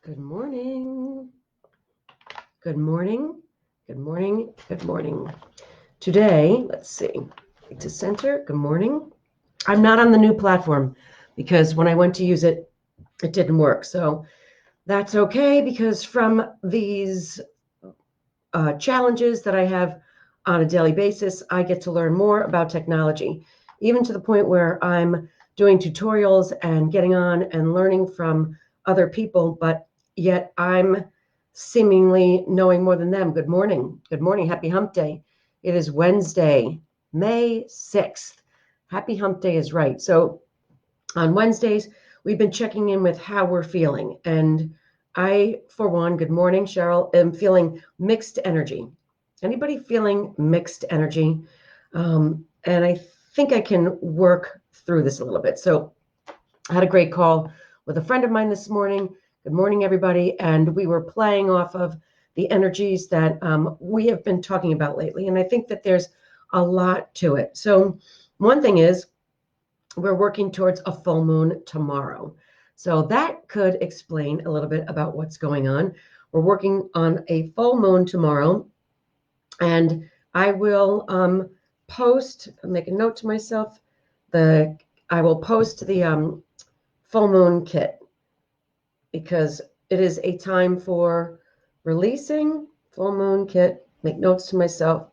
Good morning. Good morning. Good morning. Good morning. Today, let's see, to center. Good morning. I'm not on the new platform because when I went to use it, it didn't work. So that's okay because from these challenges that I have on a daily basis, I get to learn more about technology, even to the point where I'm doing tutorials and getting on and learning from other people, but yet I'm seemingly knowing more than them. Good morning. Good morning. Happy Hump Day. It is Wednesday, May 6th. Happy Hump Day is right. So on Wednesdays, we've been checking in with how we're feeling. And I, for one, good morning, Cheryl, am feeling mixed energy. Anybody feeling mixed energy? And I think I can work through this a little bit. So I had a great call with a friend of mine this morning. Good morning, everybody. And we were playing off of the energies that we have been talking about lately. And I think that there's a lot to it. So one thing is, we're working towards a full moon tomorrow. So that could explain a little bit about what's going on. We're working on a full moon tomorrow, and I will make a note to myself, I will post the full moon kit because it is a time for releasing. Full moon kit, make notes to myself.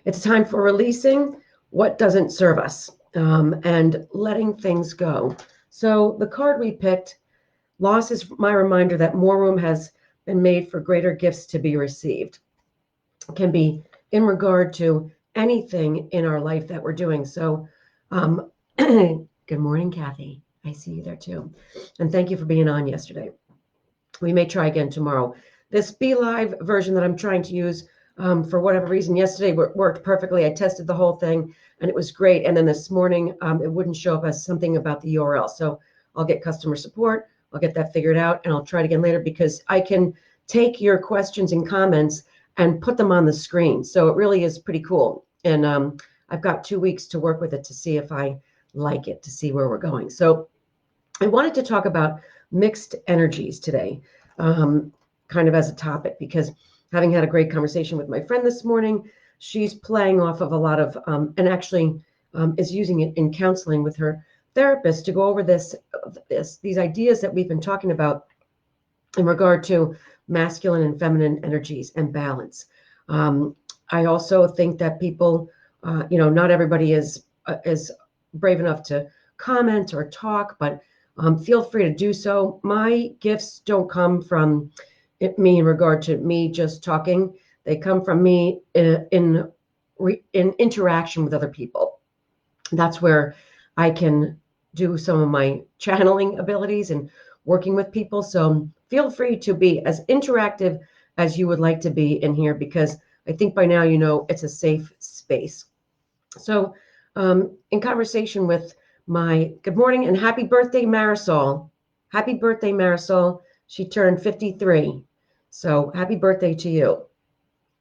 It's a time for releasing what doesn't serve us. And letting things go. So the card we picked, loss, is my reminder that more room has been made for greater gifts to be received. It can be in regard to anything in our life that we're doing. So good morning, Kathy. I see you there too. And thank you for being on yesterday. We may try again tomorrow. This Be Live version that I'm trying to use, for whatever reason, yesterday worked perfectly. I tested the whole thing and it was great. And then this morning, it wouldn't show up as something about the URL. So I'll get customer support. I'll get that figured out and I'll try it again later because I can take your questions and comments and put them on the screen. So it really is pretty cool. And I've got 2 weeks to work with it to see if I like it, to see where we're going. So I wanted to talk about mixed energies today, kind of as a topic, because having had a great conversation with my friend this morning, she's playing off of a lot of, and actually is using it in counseling with her therapist to go over these ideas that we've been talking about in regard to masculine and feminine energies and balance. I also think that people, not everybody is brave enough to comment or talk, but feel free to do so. My gifts don't come from me in regard to me just talking. They come from me in interaction with other people. That's where I can do some of my channeling abilities and working with people. So feel free to be as interactive as you would like to be in here, because I think by now you know it's a safe space. So in conversation with my good morning and happy birthday, Marisol. Happy birthday, Marisol. She turned 53. So happy birthday to you.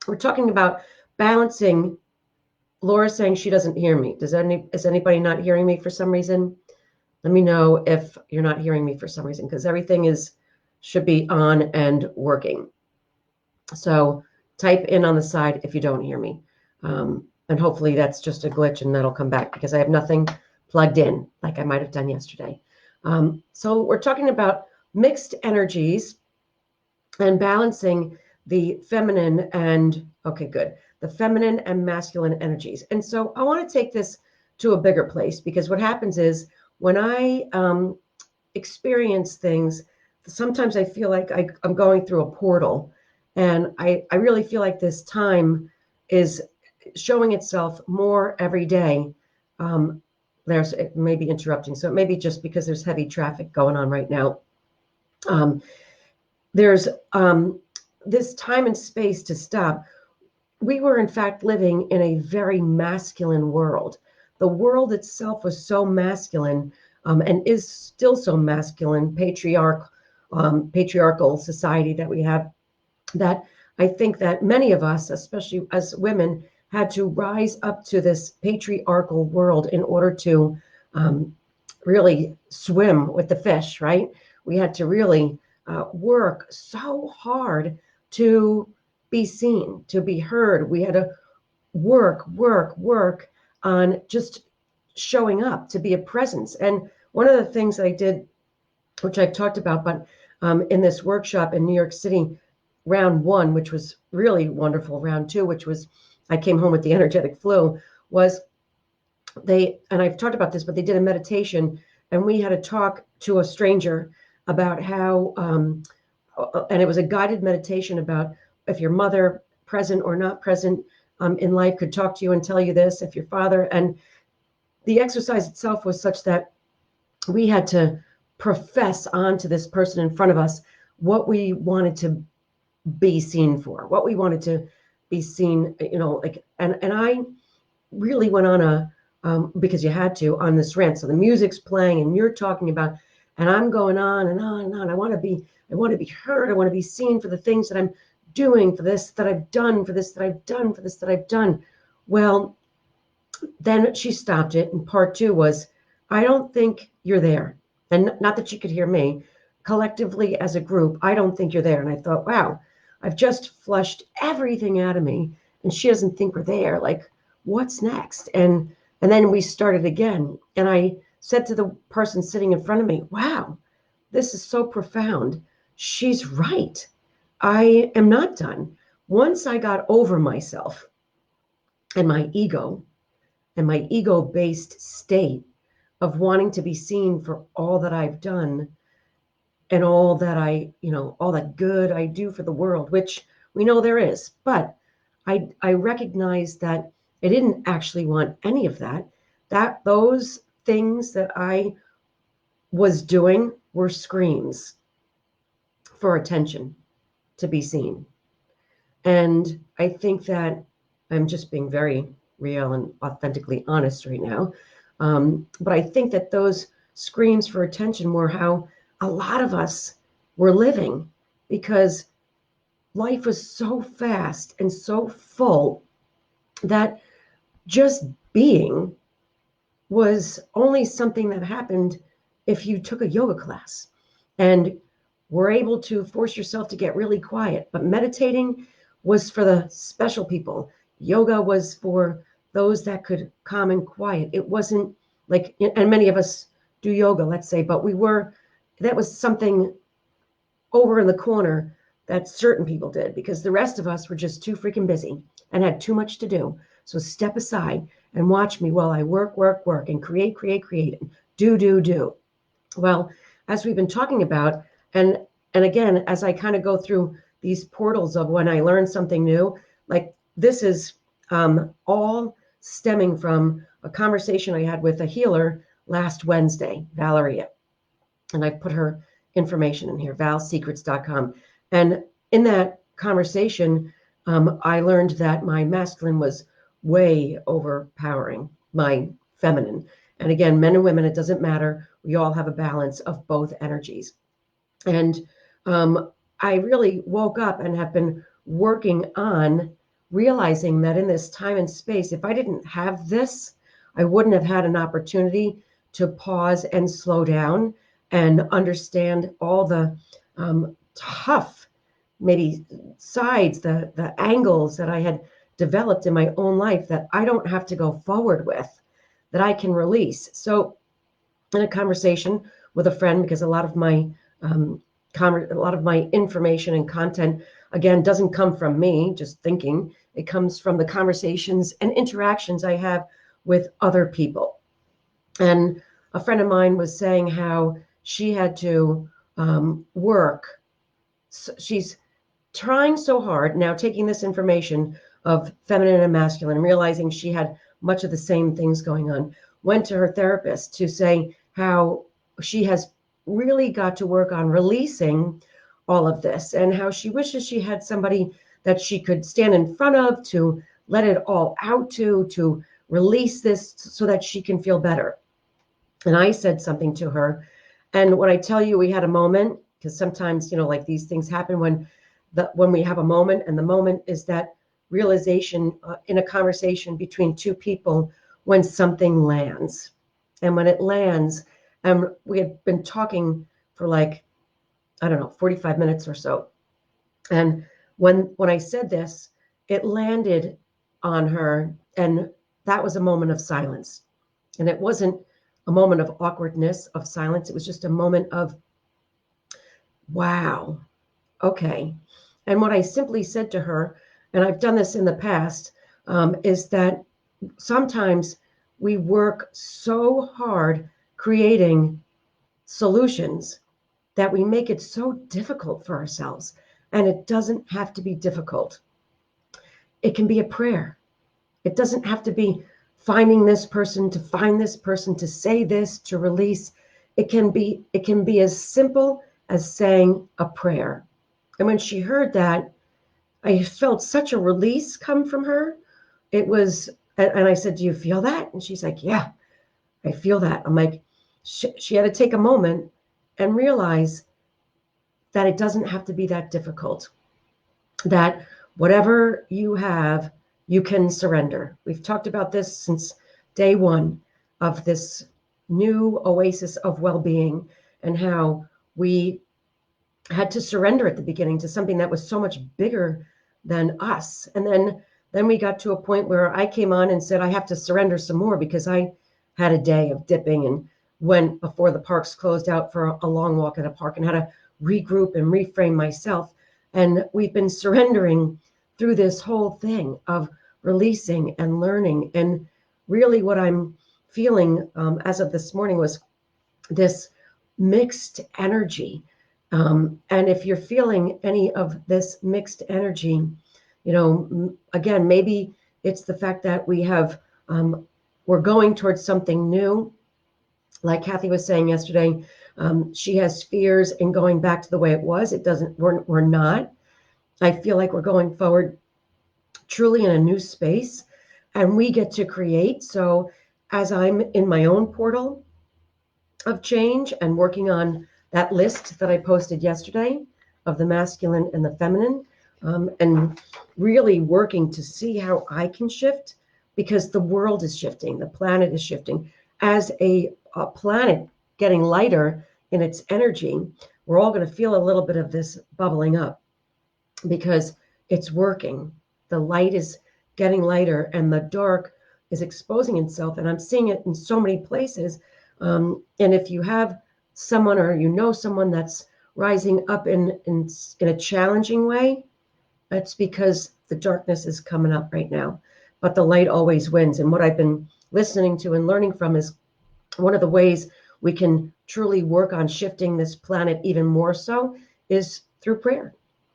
We're talking about balancing. Laura's saying she doesn't hear me. Is anybody not hearing me for some reason? Let me know if you're not hearing me for some reason, because everything should be on and working. So type in on the side if you don't hear me. And hopefully that's just a glitch and that'll come back because I have nothing plugged in like I might have done yesterday. So we're talking about mixed energies and balancing the feminine and, the feminine and masculine energies. And so I want to take this to a bigger place, because what happens is when I experience things, sometimes I feel like I'm going through a portal, and I really feel like this time is showing itself more every day. It may be interrupting, so it may be just because there's heavy traffic going on right now. There's this time and space to stop. We were, in fact, living in a very masculine world. The world itself was so masculine, and is still so masculine, patriarchal society that we have, that I think that many of us, especially as women, had to rise up to this patriarchal world in order to really swim with the fish, right? We had to really work so hard to be seen, to be heard. We had to work on just showing up, to be a presence. And one of the things that I did, which I've talked about, but in this workshop in New York City, round 1, which was really wonderful, round 2, which was I came home with the energetic flu, was and I've talked about this, but they did a meditation, and we had to talk to a stranger about how, and it was a guided meditation about if your mother, present or not present in life, could talk to you and tell you this, if your father, and the exercise itself was such that we had to profess onto this person in front of us what we wanted to be seen for, what we wanted to be seen, and I really went on because you had to, on this rant. So the music's playing and you're talking about, and I'm going on and on and on. I want to be heard. I want to be seen for the things that I'm doing, for this that I've done, for this that I've done, for this that I've done. Well, then she stopped it. And part 2 was, I don't think you're there. And not that she could hear me. Collectively as a group, I don't think you're there. And I thought, wow, I've just flushed everything out of me, and she doesn't think we're there. Like, what's next? And then we started again. And I said to the person sitting in front of me, wow, this is so profound. She's right. I am not done. Once I got over myself and my ego-based state of wanting to be seen for all that I've done and all that all that good I do for the world, which we know there is. But I recognized that I didn't actually want any of that. That those things that I was doing were screams for attention, to be seen. And I think that I'm just being very real and authentically honest right now. But I think that those screams for attention were how a lot of us were living, because life was so fast and so full that just being was only something that happened if you took a yoga class and were able to force yourself to get really quiet. But meditating was for the special people. Yoga was for those that could calm and quiet. It wasn't like, and many of us do yoga, let's say, but that was something over in the corner that certain people did, because the rest of us were just too freaking busy and had too much to do. So step aside and watch me while I work, and create, and do. Well, as we've been talking about, and again, as I kind of go through these portals of when I learn something new, like this is all stemming from a conversation I had with a healer last Wednesday, Valeria. And I put her information in here, valsecrets.com. And in that conversation, I learned that my masculine was way overpowering my feminine. And again, men and women, it doesn't matter. We all have a balance of both energies. And I really woke up and have been working on realizing that in this time and space, if I didn't have this, I wouldn't have had an opportunity to pause and slow down and understand all the tough, maybe sides, the angles that I had developed in my own life that I don't have to go forward with, that I can release. So in a conversation with a friend, because a lot of my information and content, again, doesn't come from me just thinking. It comes from the conversations and interactions I have with other people. And a friend of mine was saying how she had to work. She's trying so hard now, taking this information of feminine and masculine, realizing she had much of the same things going on, went to her therapist to say how she has really got to work on releasing all of this, and how she wishes she had somebody that she could stand in front of to let it all out to release this so that she can feel better. And I said something to her. And when I tell you we had a moment, because sometimes, like these things happen when we have a moment, and the moment is that realization in a conversation between two people when something lands. And when it lands, and we had been talking for like I don't know, 45 minutes or so. And when I said this, it landed on her, and that was a moment of silence. And it wasn't a moment of awkwardness, of silence. It was just a moment of, wow, okay. And what I simply said to her, and I've done this in the past, is that sometimes we work so hard creating solutions that we make it so difficult for ourselves. And it doesn't have to be difficult. It can be a prayer. It doesn't have to be finding this person to find this person to say this to release. It can be as simple as saying a prayer. And when she heard that, I felt such a release come from her. It was, and I said, "Do you feel that?" And she's like, "Yeah, I feel that." I'm like, she had to take a moment and realize that it doesn't have to be that difficult, that whatever you have, you can surrender. We've talked about this since day one of this new oasis of well-being, and how we had to surrender at the beginning to something that was so much bigger than us. And then we got to a point where I came on and said I have to surrender some more because I had a day of dipping and went before the parks closed out for a long walk at a park and had to regroup and reframe myself. And we've been surrendering through this whole thing of releasing and learning. And really what I'm feeling as of this morning was this mixed energy. And if you're feeling any of this mixed energy, again, maybe it's the fact that we're going towards something new. Like Kathi was saying yesterday, she has fears in going back to the way it was. We're not. I feel like we're going forward truly in a new space, and we get to create. So as I'm in my own portal of change and working on that list that I posted yesterday of the masculine and the feminine, and really working to see how I can shift, because the world is shifting, the planet is shifting. As a planet getting lighter in its energy, we're all going to feel a little bit of this bubbling up because it's working. The light is getting lighter and the dark is exposing itself. And I'm seeing it in so many places. And if you have someone or someone that's rising up in a challenging way, it's because the darkness is coming up right now. But the light always wins. And what I've been listening to and learning from is one of the ways we can truly work on shifting this planet even more so is through prayer.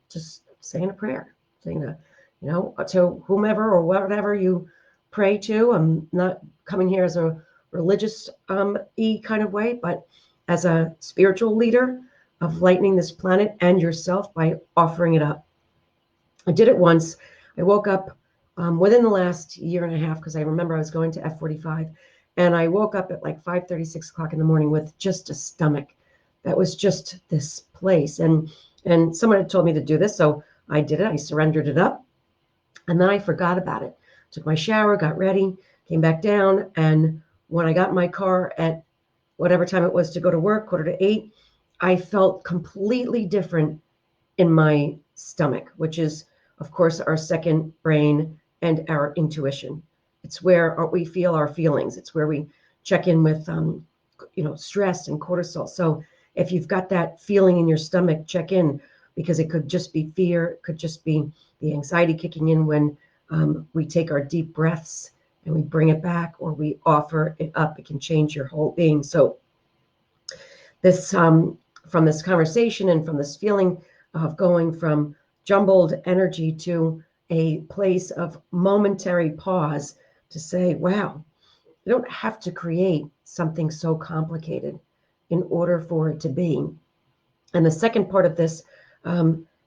Just saying a prayer, saying to whomever or whatever you pray to. I'm not coming here as a religious kind of way, but as a spiritual leader of lightening this planet and yourself by offering it up. I did it once. I woke up within the last year and a half, because I remember I was going to F45, and I woke up at like 5:30, 6 o'clock in the morning with just a stomach that was just this place. And someone had told me to do this, so I did it. I surrendered it up, and then I forgot about it. Took my shower, got ready, came back down, and when I got in my car at whatever time it was to go to work, 7:45, I felt completely different in my stomach, which is, of course, our second brain and our intuition. It's where we feel our feelings. It's where we check in with, stress and cortisol. So if you've got that feeling in your stomach, check in, because it could just be fear. It could just be the anxiety kicking in when we take our deep breaths and we bring it back, or we offer it up. It can change your whole being. So this, from this conversation and from this feeling of going from jumbled energy to a place of momentary pause to say, wow, you don't have to create something so complicated in order for it to be. And the second part of this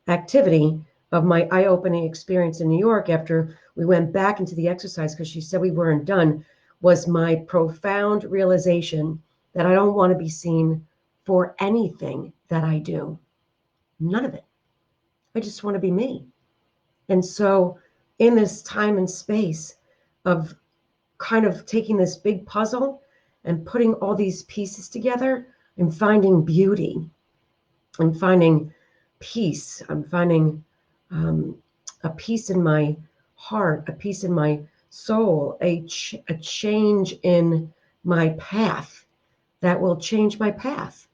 activity of my eye-opening experience in New York, after we went back into the exercise, because she said we weren't done, was my profound realization that I don't want to be seen for anything that I do. None of it. I just want to be me. And so in this time and space of kind of taking this big puzzle and putting all these pieces together and finding beauty. I'm finding peace. I'm finding a peace in my heart, a peace in my soul, a change in my path that will change my path,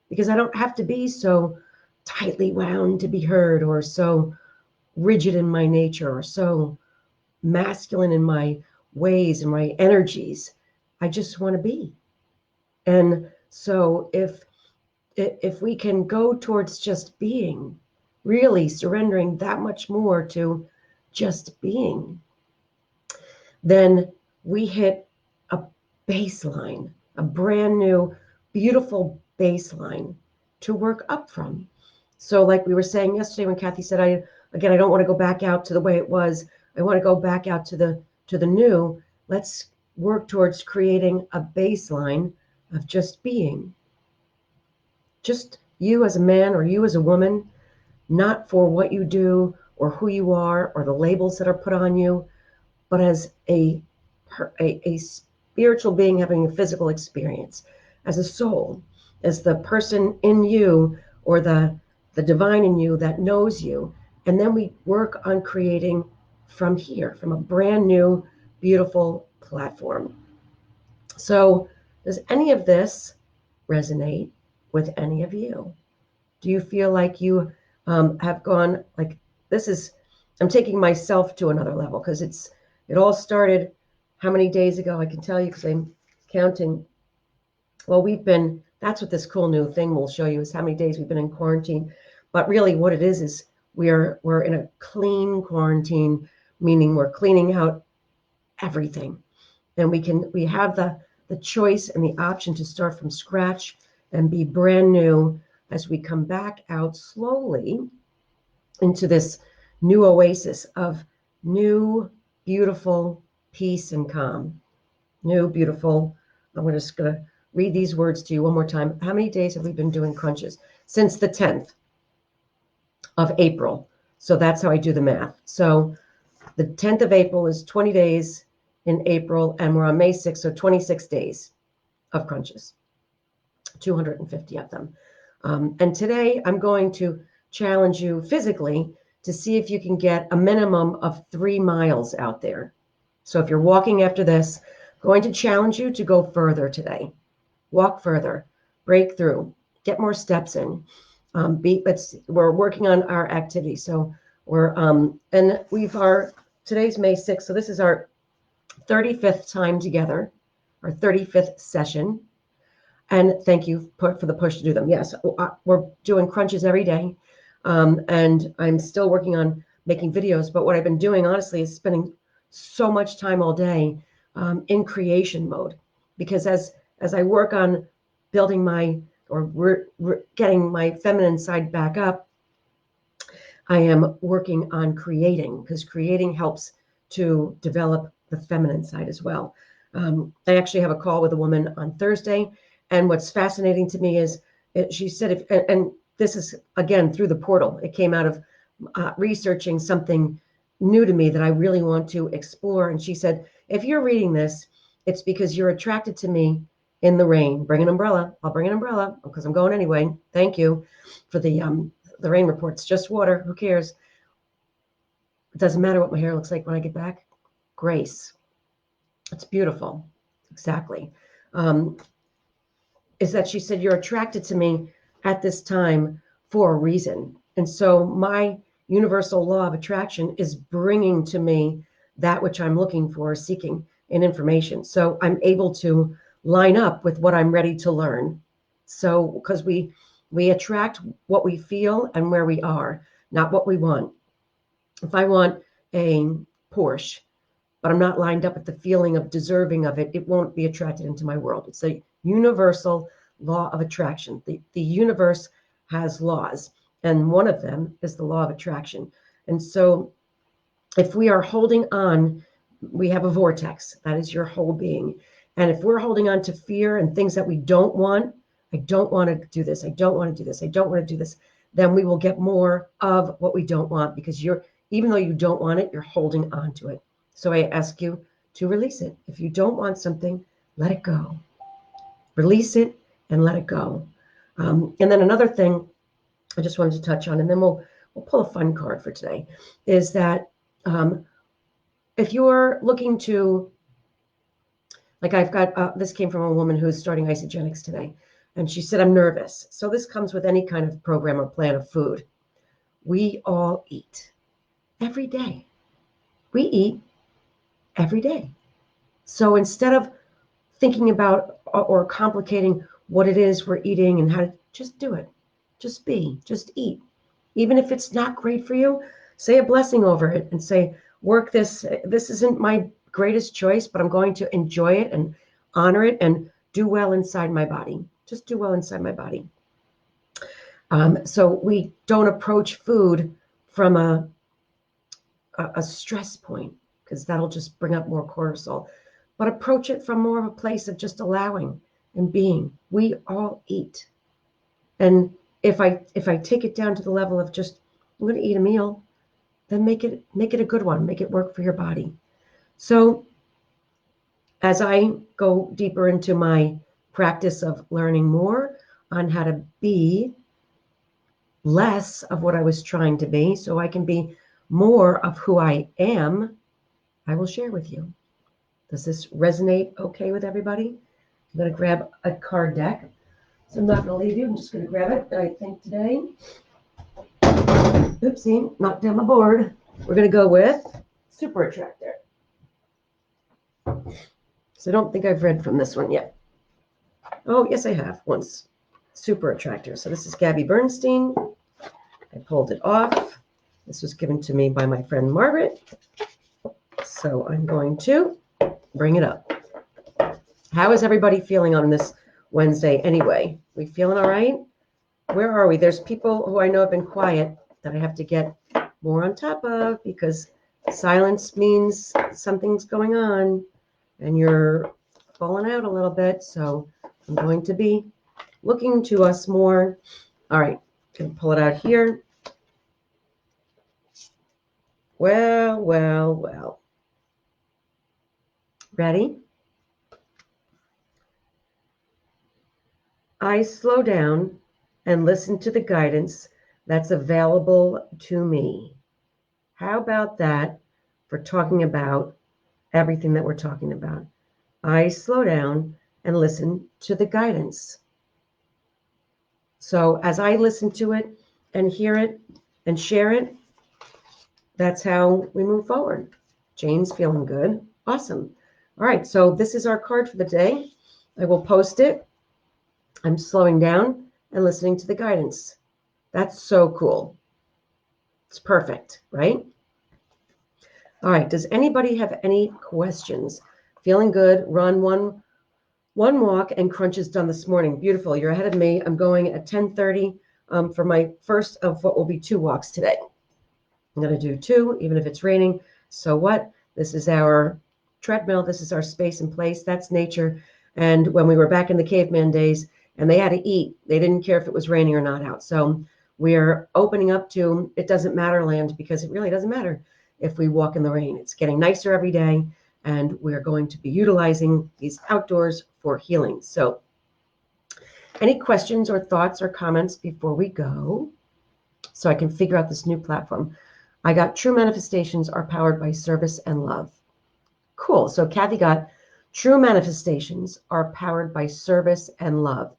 because I don't have to be so tightly wound to be heard, or so rigid in my nature, or so masculine in my ways and my energies. I just want to be. And so if we can go towards just being, really surrendering that much more to just being, then we hit a baseline, a brand new, beautiful baseline to work up from. So like we were saying yesterday when Kathi said, I don't want to go back out to the way it was. I want to go back out to the new. Let's work towards creating a baseline of just being. Just you as a man or you as a woman, not for what you do or who you are or the labels that are put on you, but as a spiritual being having a physical experience, as a soul, as the person in you or the divine in you that knows you. And then we work on creating from here, from a brand new, beautiful platform. So does any of this resonate with any of you? Do you feel like you have gone, like, this is, I'm taking myself to another level, because it all started how many days ago? I can tell you because I'm counting. Well, that's what this cool new thing will show you, is how many days we've been in quarantine. But really what it is we're in a clean quarantine, meaning we're cleaning out everything. And we have the choice and the option to start from scratch and be brand new as we come back out slowly into this new oasis of new, beautiful peace and calm. New, beautiful. I'm just going to read these words to you one more time. How many days have we been doing crunches? Since the 10th of April. So that's how I do the math. So the 10th of April is 20 days in April, and we're on May 6th, so 26 days of crunches, 250 of them. And today I'm going to challenge you physically to see if you can get a minimum of 3 miles out there. So if you're walking after this, I'm going to challenge you to go further today. Walk further, break through, get more steps in. We're working on our activity. So today's May 6th, so this is our 35th time together, our 35th session. And thank you for the push to do them. Yes, we're doing crunches every day. And I'm still working on making videos. But what I've been doing, honestly, is spending so much time all day in creation mode. Because as I work on building getting my feminine side back up, I am working on creating, because creating helps to develop the feminine side as well. I actually have a call with a woman on Thursday. And what's fascinating to me is she said, and this is, again, through the portal. It came out of researching something new to me that I really want to explore. And she said, if you're reading this, it's because you're attracted to me in the rain. Bring an umbrella. I'll bring an umbrella because I'm going anyway. Thank you for the rain reports. Just water. Who cares? It doesn't matter what my hair looks like when I get back. Grace. It's beautiful. Exactly. Is that she said, you're attracted to me at this time for a reason. And so my universal law of attraction is bringing to me that which I'm looking for, seeking in information. So I'm able to line up with what I'm ready to learn. So because we attract what we feel and where we are, not what we want. If I want a Porsche, but I'm not lined up with the feeling of deserving of it, it won't be attracted into my world. It's a universal law of attraction. The universe has laws, and one of them is the law of attraction. And so if we are holding on, we have a vortex. That is your whole being. And if we're holding on to fear and things that we don't want, I don't want to do this, I don't want to do this, I don't want to do this, then we will get more of what we don't want, because even though you don't want it, you're holding on to it. So I ask you to release it. If you don't want something, let it go. Release it and let it go. And then another thing I just wanted to touch on, and then we'll pull a fun card for today, is that if you're looking to, like I've got, this came from a woman who's starting isogenics today, and she said, I'm nervous. So this comes with any kind of program or plan of food. We all eat every day. We eat every day. So instead of thinking about or complicating what it is we're eating and how to, just do it. Just be, just eat. Even if it's not great for you, say a blessing over it and say, work this. This isn't my greatest choice, but I'm going to enjoy it and honor it and do well inside my body. Just do well inside my body. So we don't approach food from a stress point, because that'll just bring up more cortisol, but approach it from more of a place of just allowing and being. We all eat. And if I take it down to the level of just, I'm going to eat a meal, then make it a good one, make it work for your body. So as I go deeper into my practice of learning more on how to be less of what I was trying to be, so I can be more of who I am, I will share with you. Does this resonate okay with everybody? I'm going to grab a card deck. So I'm not going to leave you. I'm just going to grab it. I think today, oopsie, knocked down my board. We're going to go with Super Attractor. So I don't think I've read from this one yet. Oh, yes, I have once. Super Attractor. So this is Gabby Bernstein. I pulled it off. This was given to me by my friend Margaret. So I'm going to bring it up. How is everybody feeling on this Wednesday anyway? We feeling all right? Where are we? There's people who I know have been quiet that I have to get more on top of, because silence means something's going on and you're falling out a little bit. So I'm going to be looking to us more. All right, can pull it out here. Well, well, well. Ready? I slow down and listen to the guidance that's available to me. How about that for talking about everything that we're talking about? I slow down and listen to the guidance. So as I listen to it and hear it and share it, that's how we move forward. Jane's feeling good. Awesome. All right, so this is our card for the day. I will post it. I'm slowing down and listening to the guidance. That's so cool. It's perfect, right? All right, does anybody have any questions? Feeling good, run one walk and crunch is done this morning. Beautiful, you're ahead of me. I'm going at 10:30 for my first of what will be 2 walks today. I'm gonna do 2, even if it's raining. So what? This is our treadmill. This is our space and place. That's nature. And when we were back in the caveman days and they had to eat, they didn't care if it was raining or not out. So we're opening up to it doesn't matter land, because it really doesn't matter if we walk in the rain. It's getting nicer every day, and we're going to be utilizing these outdoors for healing. So any questions or thoughts or comments before we go, so I can figure out this new platform? I got true manifestations are powered by service and love. Cool. So Kathy got true manifestations are powered by service and love.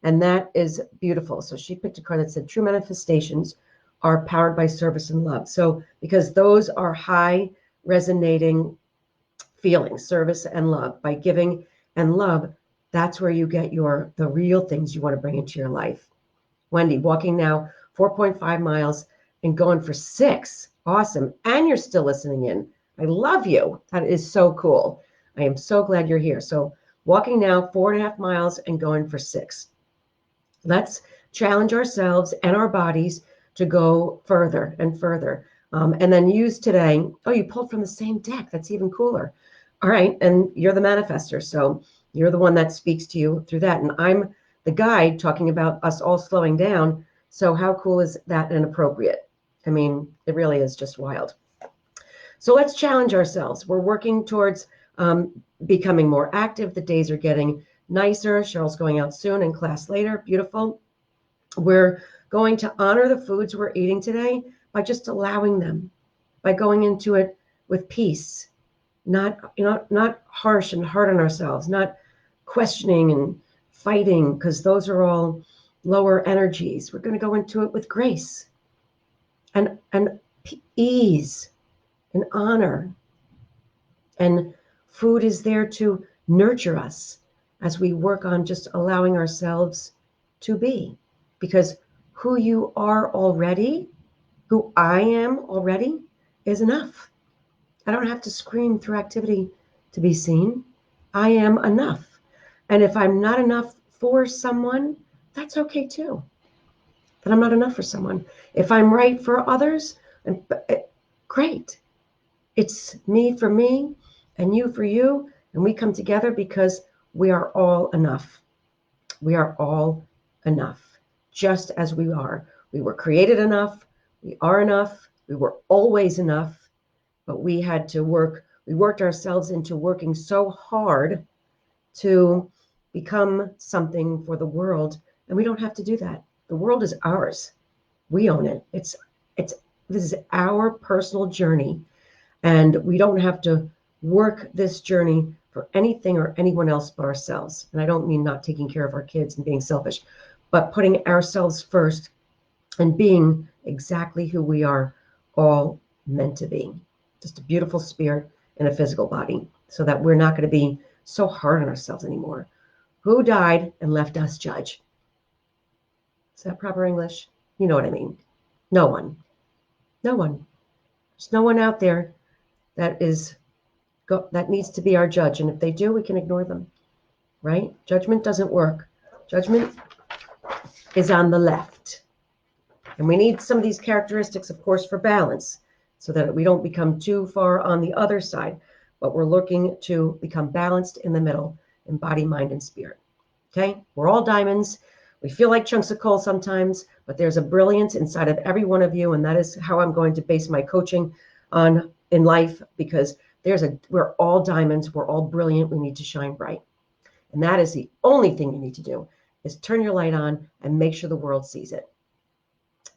And that is beautiful. So she picked a card that said true manifestations are powered by service and love. So because those are high resonating feelings, service and love, by giving and love, that's where you get the real things you want to bring into your life. Wendy, walking now 4.5 miles and going for 6. Awesome. And you're still listening in. I love you. That is so cool. I am so glad you're here. So walking now 4.5 miles and going for 6. Let's challenge ourselves and our bodies to go further and further. And then use today. Oh, you pulled from the same deck. That's even cooler. All right. And you're the manifester. So you're the one that speaks to you through that. And I'm the guide talking about us all slowing down. So how cool is that and appropriate? I mean, it really is just wild. So let's challenge ourselves. We're working towards becoming more active. The days are getting nicer. Cheryl's going out soon and class later. Beautiful. We're going to honor the foods we're eating today by just allowing them, by going into it with peace, not harsh and hard on ourselves, not questioning and fighting, because those are all lower energies. We're going to go into it with grace and ease and honor. And food is there to nurture us as we work on just allowing ourselves to be. Because who you are already, who I am already, is enough. I don't have to scream through activity to be seen. I am enough. And if I'm not enough for someone, that's okay too. That I'm not enough for someone. If I'm right for others, great. It's me for me and you for you, and we come together because we are all enough. We are all enough, just as we are. We were created enough. We are enough. We were always enough, but we had to work. We worked ourselves into working so hard to become something for the world, and we don't have to do that. The world is ours. We own it. This is our personal journey, and we don't have to work this journey for anything or anyone else but ourselves. And I don't mean not taking care of our kids and being selfish, but putting ourselves first and being exactly who we are all meant to be. Just a beautiful spirit in a physical body, so that we're not going to be so hard on ourselves anymore. Who died and left us judge? Is that proper English? You know what I mean. No one. No one. There's no one out there that needs to be our judge. And if they do, we can ignore them, right? Judgment doesn't work. Judgment is on the left. And we need some of these characteristics, of course, for balance, so that we don't become too far on the other side, but we're looking to become balanced in the middle in body, mind, and spirit. Okay? We're all diamonds. We feel like chunks of coal sometimes, but there's a brilliance inside of every one of you, and that is how I'm going to base my coaching on in life, because we're all diamonds. We're all brilliant. We need to shine bright. And that is the only thing you need to do, is turn your light on and make sure the world sees it.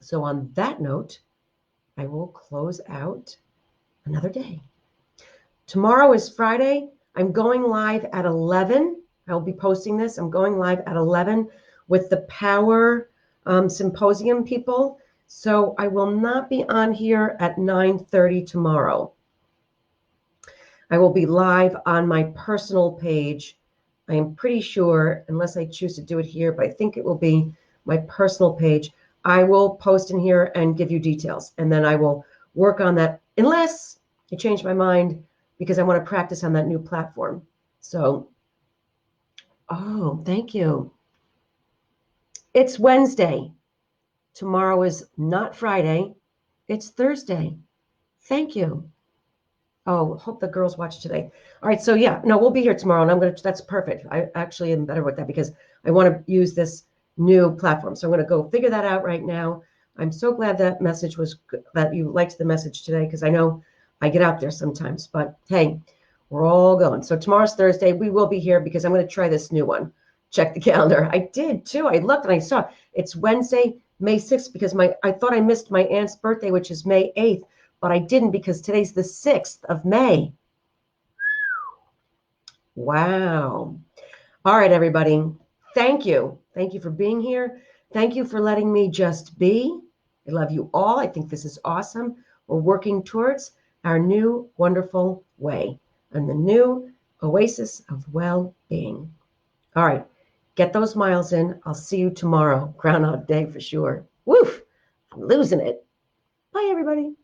So on that note, I will close out another day. Tomorrow is Friday. I'm going live at 11. I'll be posting this. I'm going live at 11 with the Power Symposium people. So I will not be on here at 9:30 tomorrow. I will be live on my personal page. I am pretty sure, unless I choose to do it here, but I think it will be my personal page. I will post in here and give you details, and then I will work on that, unless I change my mind, because I want to practice on that new platform. So, oh, thank you. It's Wednesday. Tomorrow is not Friday. It's Thursday. Thank you. Oh, hope the girls watch today. All right, so yeah, no, we'll be here tomorrow, and that's perfect. I actually am better with that, because I want to use this new platform. So I'm going to go figure that out right now. I'm so glad that message was good, that you liked the message today, because I know I get out there sometimes, but hey, we're all going. So tomorrow's Thursday. We will be here, because I'm going to try this new one. Check the calendar. I did too. I looked and I saw it's Wednesday, May 6th, because I thought I missed my aunt's birthday, which is May 8th, but I didn't, because today's the 6th of May. Wow. All right, everybody. Thank you. Thank you for being here. Thank you for letting me just be. I love you all. I think this is awesome. We're working towards our new wonderful way and the new oasis of well-being. All right. Get those miles in. I'll see you tomorrow. Groundhog Day for sure. Woof. I'm losing it. Bye, everybody.